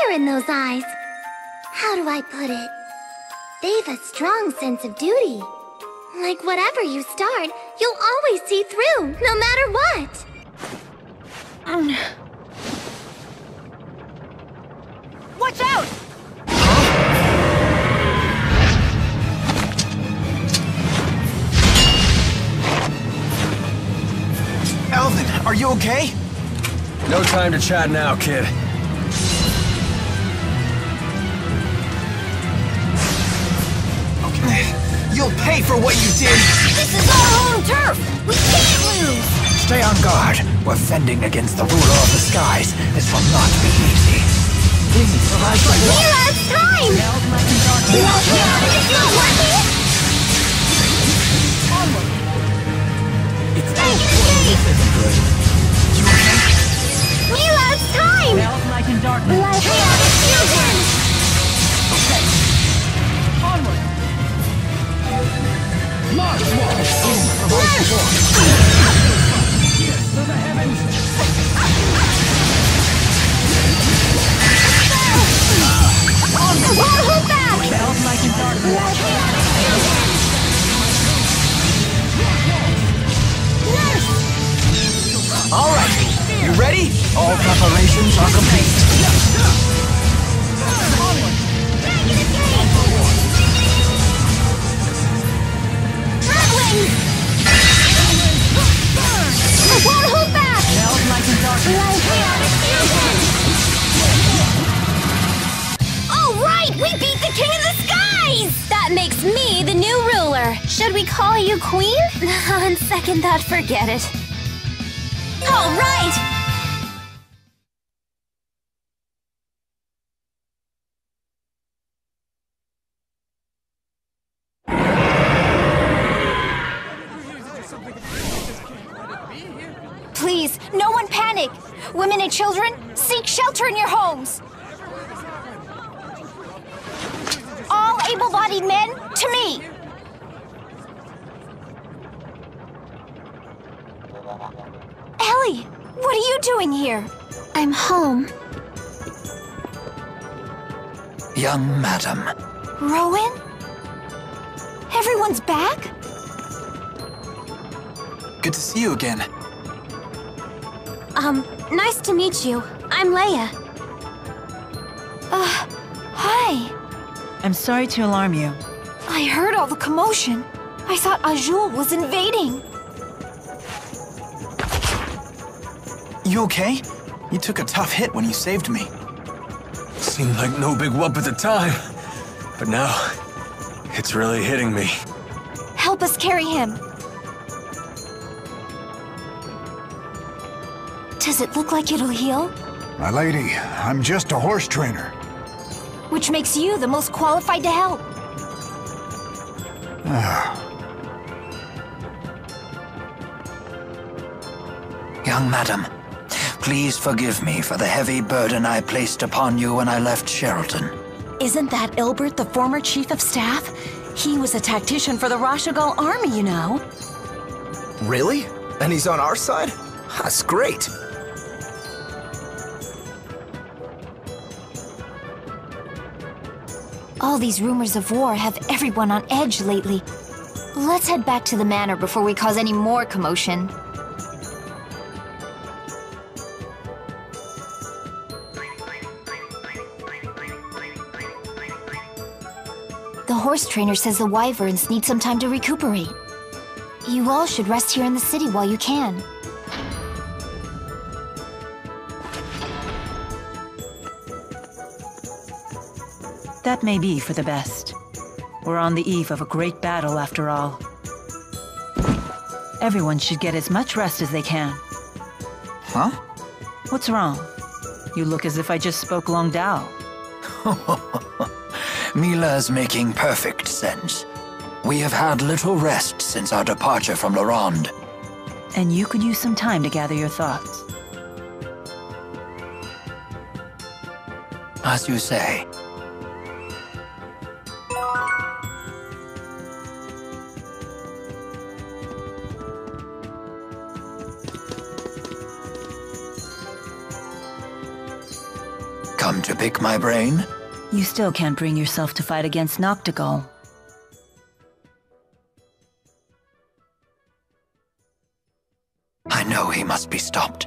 fire in those eyes. How do I put it? They've a strong sense of duty. Like whatever you start, you'll always see through, no matter what. Watch out! Alvin, are you okay? No time to chat now, kid. Okay. You'll pay for what you did! This is our home turf! We can't lose! Stay on guard. We're fending against the ruler of the skies. This will not be easy. Mila, it's time! It's not working! It's good. You okay? Mila, it's time! Light and darkness. Like chaotic fusion! Okay. Onward! March! To the heavens! Hold back! Light and darkness. Like chaotic fusion! All right. You ready? All preparations are complete. I won't hold back! Light and darkness. Like chaotic fusion! All right! We beat the King of the Skies! That makes me the new ruler. Should we call you Queen? On second thought, forget it. All right! Please, no one panic! Women and children, seek shelter in your homes! All able-bodied men, to me! Ellie, what are you doing here? I'm home. Young madam. Rowan? Everyone's back? Good to see you again. Nice to meet you. I'm Leia. Hi. I'm sorry to alarm you. I heard all the commotion. I thought Azul was invading. You okay? You took a tough hit when you saved me. Seemed like no big whoop at the time. But now, it's really hitting me. Help us carry him. Does it look like it'll heal? My lady, I'm just a horse trainer. Which makes you the most qualified to help. Young madam, please forgive me for the heavy burden I placed upon you when I left Sherilton. Isn't that Ilbert, the former chief of staff? He was a tactician for the Rashagal army, you know. Really? And he's on our side? That's great. All these rumors of war have everyone on edge lately. Let's head back to the manor before we cause any more commotion. The horse trainer says the wyverns need some time to recuperate. You all should rest here in the city while you can. That may be for the best. We're on the eve of a great battle, after all. Everyone should get as much rest as they can. Huh? What's wrong? You look as if I just spoke Long Dao. Mila's making perfect sense. We have had little rest since our departure from Laronde. And you could use some time to gather your thoughts. As you say. Come to pick my brain? You still can't bring yourself to fight against Noctigol. I know he must be stopped.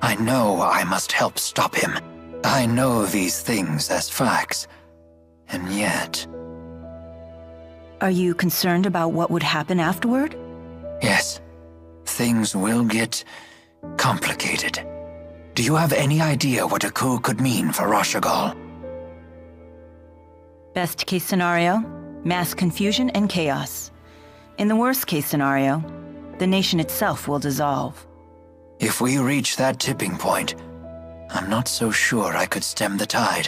I know I must help stop him. I know these things as facts. And yet... Are you concerned about what would happen afterward? Yes. Things will get complicated. Do you have any idea what a coup could mean for Rashagal? Best case scenario, mass confusion and chaos. In the worst case scenario, the nation itself will dissolve. If we reach that tipping point, I'm not so sure I could stem the tide.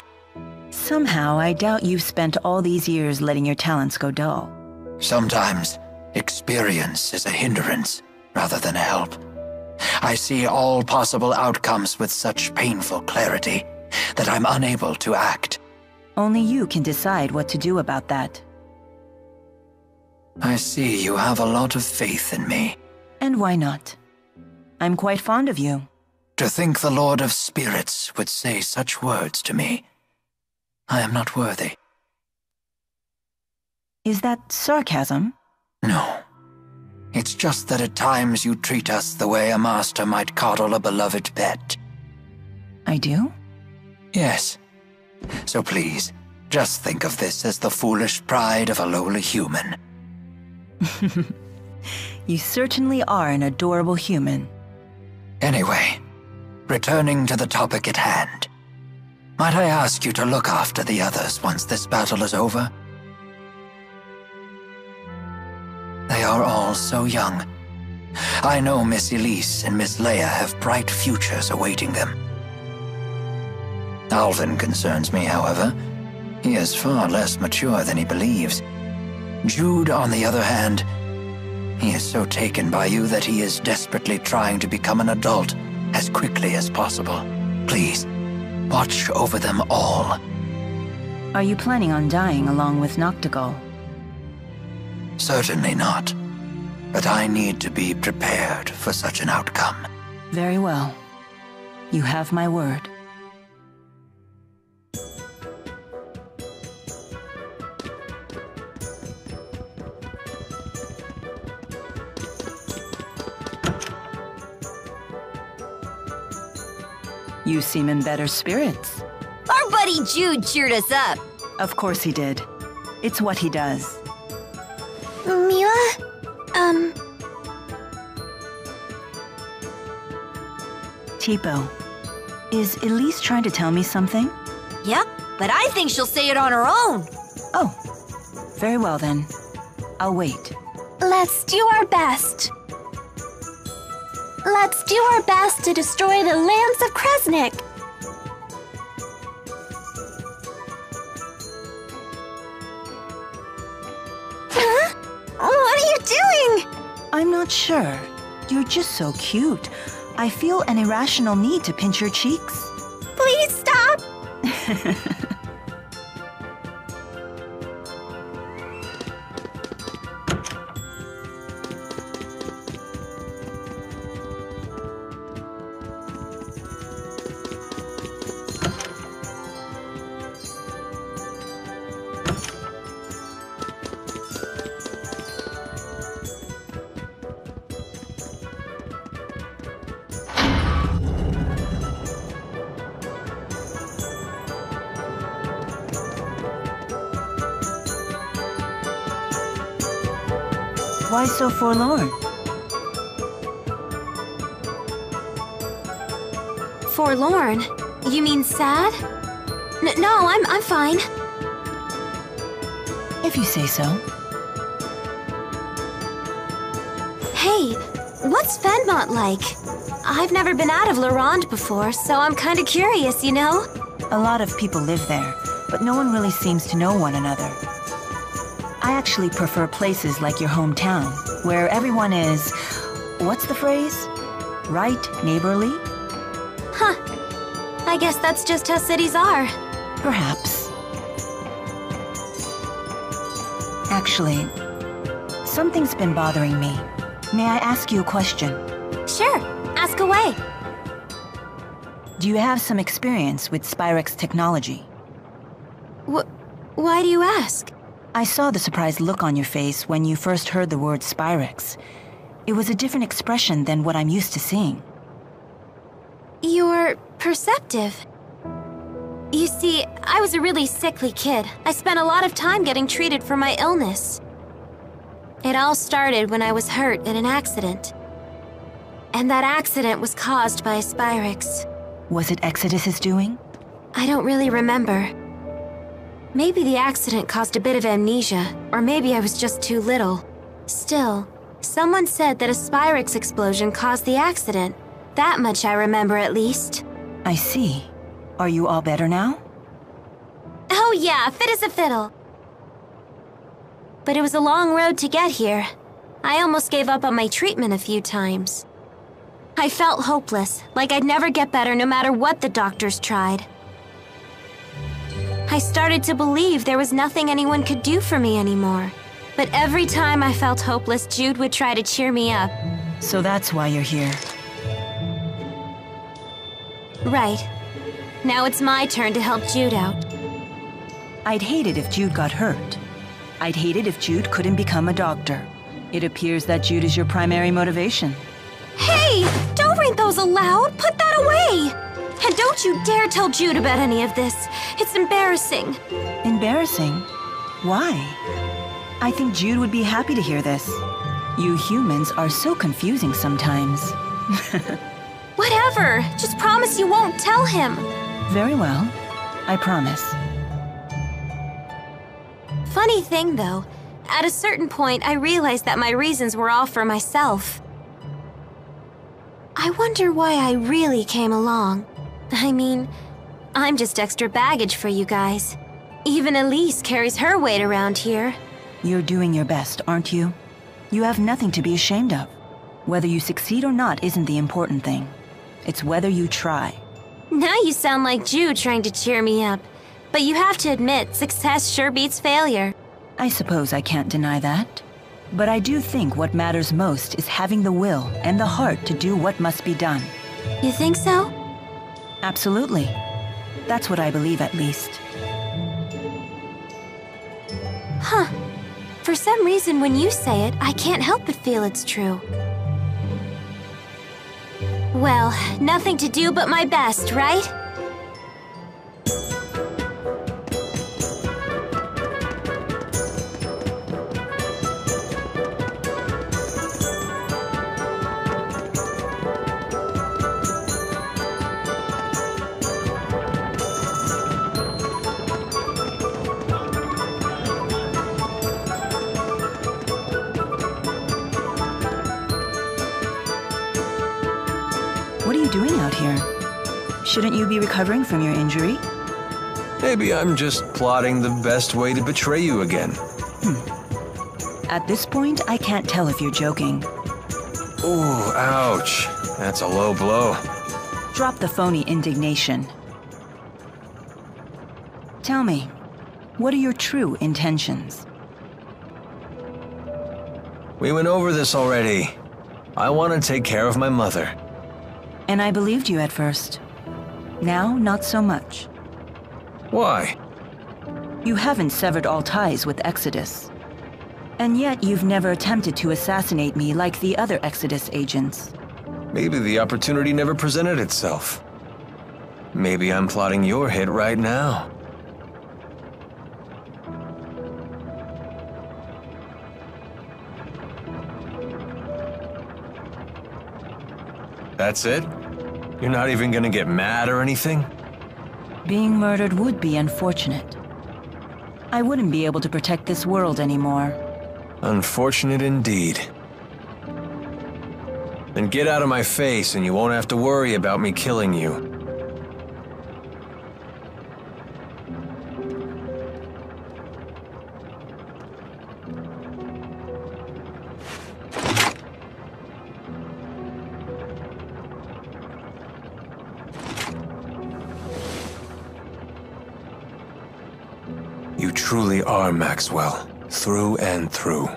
Somehow, I doubt you've spent all these years letting your talents go dull. Sometimes, experience is a hindrance rather than a help. I see all possible outcomes with such painful clarity that I'm unable to act. Only you can decide what to do about that. I see you have a lot of faith in me. And why not? I'm quite fond of you. To think the Lord of Spirits would say such words to me. I am not worthy. Is that sarcasm? No. It's just that at times you treat us the way a master might coddle a beloved pet. I do? Yes. So please, just think of this as the foolish pride of a lowly human. You certainly are an adorable human. Anyway, returning to the topic at hand. Might I ask you to look after the others once this battle is over? They are all so young. I know Miss Elise and Miss Leia have bright futures awaiting them. Alvin concerns me, however. He is far less mature than he believes. Jude, on the other hand, he is so taken by you that he is desperately trying to become an adult as quickly as possible. Please, watch over them all. Are you planning on dying along with Noctigol? Certainly not. But I need to be prepared for such an outcome. Very well. You have my word. You seem in better spirits. Our buddy Jude cheered us up. Of course he did. It's what he does. Mila? Teepo, is Elise trying to tell me something? Yep, but I think she'll say it on her own. Oh, very well then. I'll wait. Let's do our best. Let's do our best to destroy the lands of Kresnik. Huh? What are you doing? I'm not sure. You're just so cute. I feel an irrational need to pinch your cheeks. Please stop. Why so forlorn? Forlorn? You mean sad? No, I'm fine. If you say so. Hey, what's Fenmont like? I've never been out of Lorand before, so I'm kinda curious, you know? A lot of people live there, but no one really seems to know one another. I actually prefer places like your hometown, where everyone is... what's the phrase? Right, neighborly? Huh. I guess that's just how cities are. Perhaps. Actually, something's been bothering me. May I ask you a question? Sure, ask away. Do you have some experience with Spyrex technology? Why do you ask? I saw the surprised look on your face when you first heard the word Spyrex. It was a different expression than what I'm used to seeing. You're perceptive. You see, I was a really sickly kid. I spent a lot of time getting treated for my illness. It all started when I was hurt in an accident. And that accident was caused by a Spyrex. Was it Exodus's doing? I don't really remember. Maybe the accident caused a bit of amnesia, or maybe I was just too little. Still, someone said that a Spyrex explosion caused the accident. That much I remember at least. I see. Are you all better now? Oh yeah, fit as a fiddle. But it was a long road to get here. I almost gave up on my treatment a few times. I felt hopeless, like I'd never get better no matter what the doctors tried. I started to believe there was nothing anyone could do for me anymore. But every time I felt hopeless, Jude would try to cheer me up. So that's why you're here. Right. Now it's my turn to help Jude out. I'd hate it if Jude got hurt. I'd hate it if Jude couldn't become a doctor. It appears that Jude is your primary motivation. Hey! Don't read those aloud! Put that away! And don't you dare tell Jude about any of this. It's embarrassing. Embarrassing? Why? I think Jude would be happy to hear this. You humans are so confusing sometimes. Whatever. Just promise you won't tell him. Very well. I promise. Funny thing, though. At a certain point, I realized that my reasons were all for myself. I wonder why I really came along. I mean, I'm just extra baggage for you guys. Even Elise carries her weight around here. You're doing your best, aren't you? You have nothing to be ashamed of. Whether you succeed or not isn't the important thing. It's whether you try. Now you sound like Jude trying to cheer me up. But you have to admit, success sure beats failure. I suppose I can't deny that. But I do think what matters most is having the will and the heart to do what must be done. You think so? Absolutely. That's what I believe, at least. Huh. For some reason, when you say it, I can't help but feel it's true. Well, nothing to do but my best, right? What are you doing out here? Shouldn't you be recovering from your injury? Maybe I'm just plotting the best way to betray you again. At this point, I can't tell if you're joking. Ooh, ouch. That's a low blow. Drop the phony indignation. Tell me, what are your true intentions? We went over this already. I want to take care of my mother. And I believed you at first. Now, not so much. Why? You haven't severed all ties with Exodus. And yet you've never attempted to assassinate me like the other Exodus agents. Maybe the opportunity never presented itself. Maybe I'm plotting your hit right now. That's it? You're not even gonna get mad or anything? Being murdered would be unfortunate. I wouldn't be able to protect this world anymore. Unfortunate indeed. Then get out of my face and you won't have to worry about me killing you. You truly are Maxwell, through and through.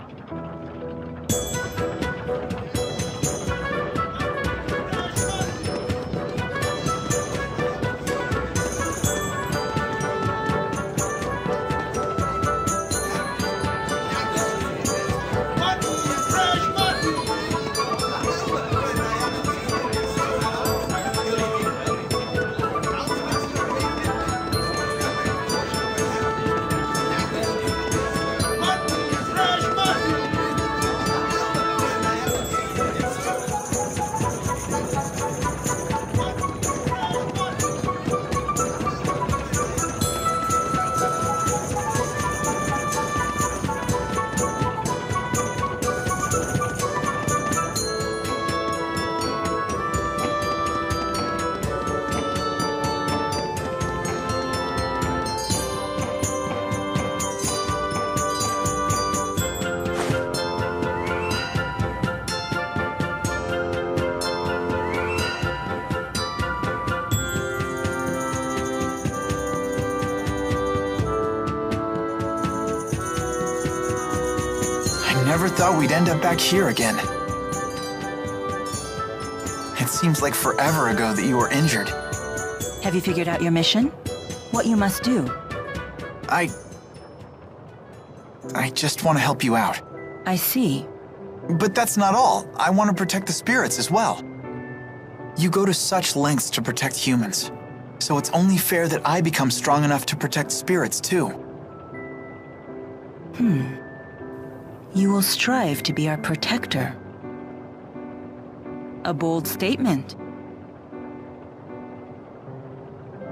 Never thought we'd end up back here again. It seems like forever ago that you were injured. Have you figured out your mission? What you must do? I just want to help you out. I see. But that's not all. I want to protect the spirits as well. You go to such lengths to protect humans, so it's only fair that I become strong enough to protect spirits too. You will strive to be our protector. A bold statement.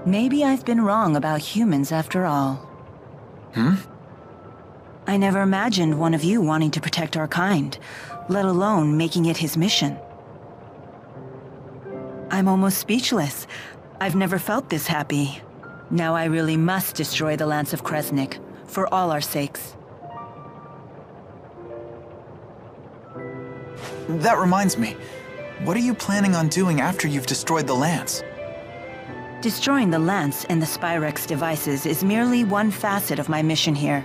Maybe I've been wrong about humans after all. I never imagined one of you wanting to protect our kind, let alone making it his mission. I'm almost speechless. I've never felt this happy. Now I really must destroy the Lance of Kresnik, for all our sakes. That reminds me, what are you planning on doing after you've destroyed the Lance? Destroying the Lance and the Spyrex devices is merely one facet of my mission here.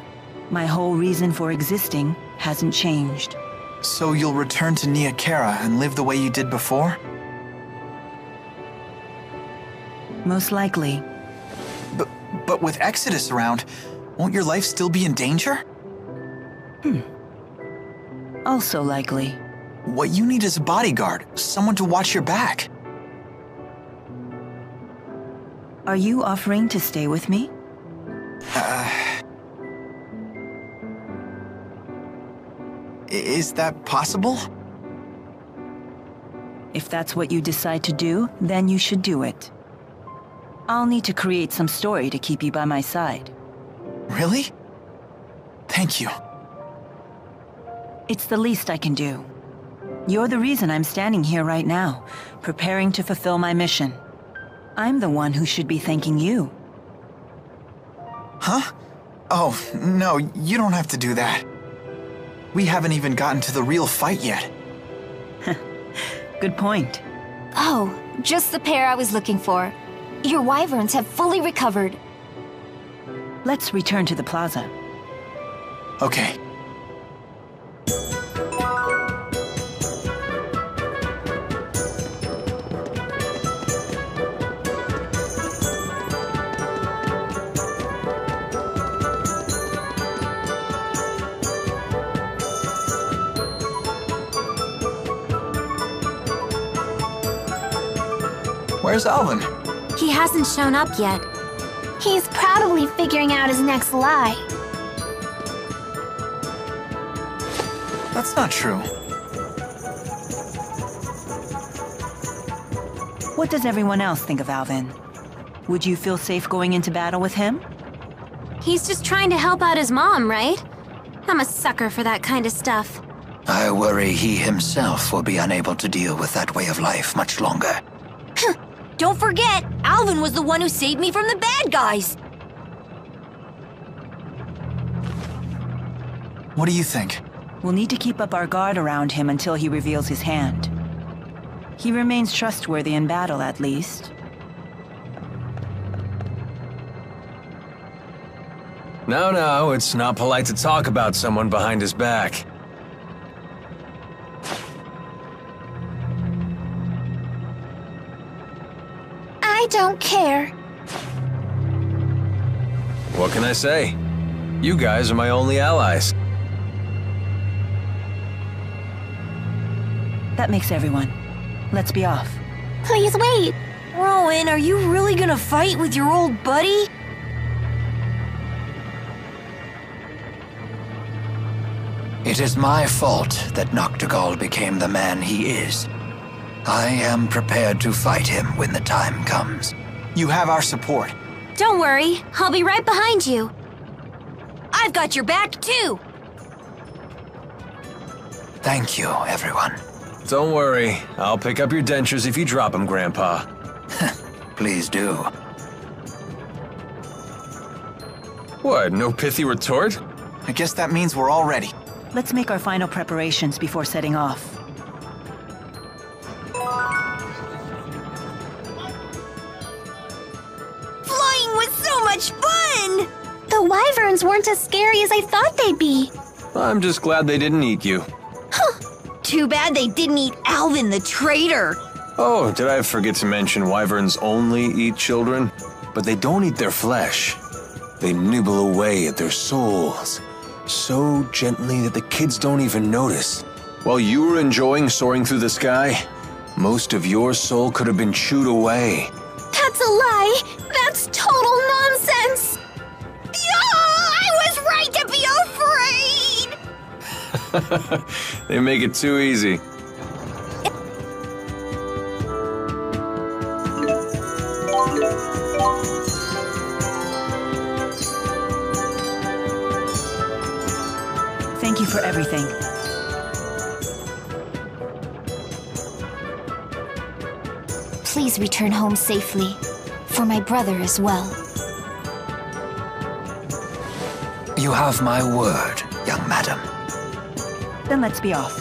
My whole reason for existing hasn't changed. So you'll return to Nia Khera and live the way you did before? Most likely. But with Exodus around, won't your life still be in danger? Also likely. What you need is a bodyguard, someone to watch your back. Are you offering to stay with me? Is that possible? If that's what you decide to do, then you should do it. I'll need to create some story to keep you by my side. Really? Thank you. It's the least I can do. You're the reason I'm standing here right now, preparing to fulfill my mission. I'm the one who should be thanking you. Huh? Oh, no, you don't have to do that. We haven't even gotten to the real fight yet. Good point. Oh, just the pair I was looking for. Your wyverns have fully recovered. Let's return to the plaza. Okay. Where's Alvin? He hasn't shown up yet. He's probably figuring out his next lie. That's not true. What does everyone else think of Alvin? Would you feel safe going into battle with him? He's just trying to help out his mom, right? I'm a sucker for that kind of stuff. I worry he himself will be unable to deal with that way of life much longer. Don't forget, Alvin was the one who saved me from the bad guys. What do you think? We'll need to keep up our guard around him until he reveals his hand. He remains trustworthy in battle, at least. No, it's not polite to talk about someone behind his back. I don't care. What can I say? You guys are my only allies. That makes everyone. Let's be off. Please wait. Rowan, are you really gonna fight with your old buddy? It is my fault that Noctigal became the man he is. I am prepared to fight him when the time comes. You have our support. Don't worry, I'll be right behind you. I've got your back, too. Thank you, everyone. Don't worry, I'll pick up your dentures if you drop them, Grandpa. Please do. What, no pithy retort? I guess that means we're all ready. Let's make our final preparations before setting off. Flying was so much fun! The wyverns weren't as scary as I thought they'd be. I'm just glad they didn't eat you. Too bad they didn't eat Alvin the traitor. Oh, did I forget to mention wyverns only eat children? But they don't eat their flesh. They nibble away at their souls, so gently that the kids don't even notice. While you were enjoying soaring through the sky, most of your soul could have been chewed away. That's a lie! That's total nonsense! I was right to be afraid! They make it too easy. Thank you for everything. Please return home safely. For my brother as well. You have my word, young madam. Then let's be off.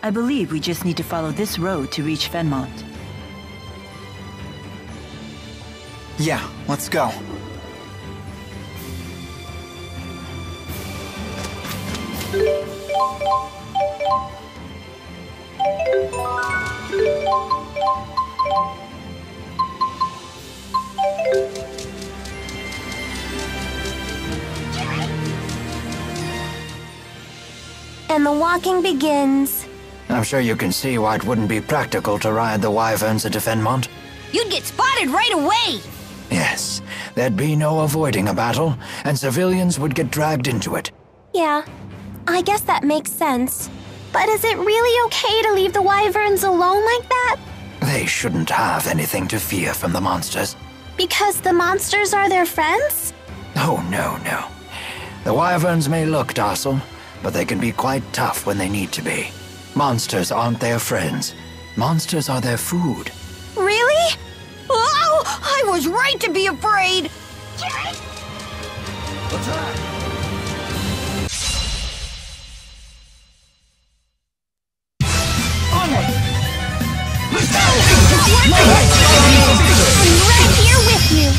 I believe we just need to follow this road to reach Fenmont. Yeah, let's go. And the walking begins. I'm sure you can see why it wouldn't be practical to ride the wyverns into Fenmont. You'd get spotted right away! Yes, there'd be no avoiding a battle, and civilians would get dragged into it. Yeah, I guess that makes sense. But is it really okay to leave the wyverns alone like that? They shouldn't have anything to fear from the monsters. Because the monsters are their friends? Oh, no. The wyverns may look docile, but they can be quite tough when they need to be. Monsters aren't their friends. Monsters are their food. Really? Oh, I was right to be afraid. Right here with you!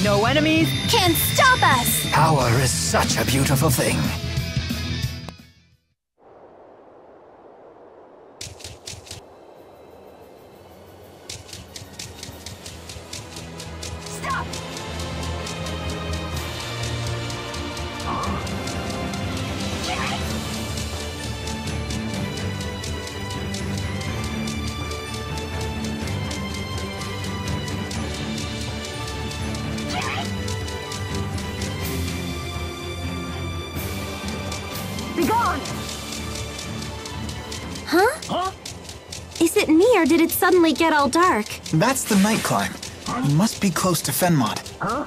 No enemies? Can't stop us! Power is such a beautiful thing. Stop! Be gone! Huh? Is it me or did it suddenly get all dark? That's the night climb. You must be close to Fenmont. Huh?